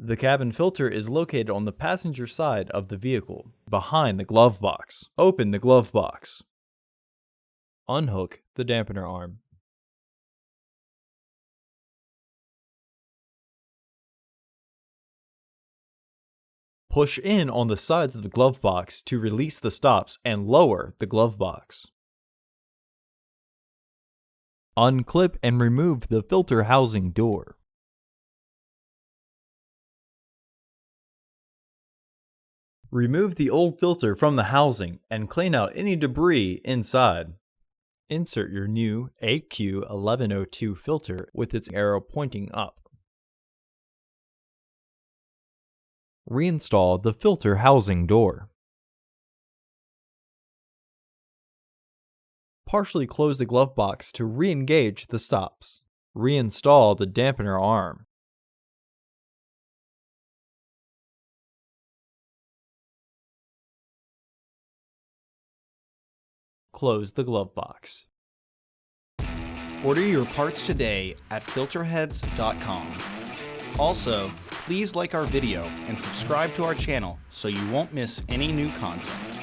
The cabin filter is located on the passenger side of the vehicle, behind the glove box. Open the glove box. Unhook the dampener arm. Push in on the sides of the glove box to release the stops and lower the glove box. Unclip and remove the filter housing door. Remove the old filter from the housing and clean out any debris inside. Insert your new AQ1102 filter with its arrow pointing up. Reinstall the filter housing door. Partially close the glove box to re-engage the stops. Reinstall the dampener arm. Close the glove box. Order your parts today at filterheads.com. Also, please like our video and subscribe to our channel so you won't miss any new content.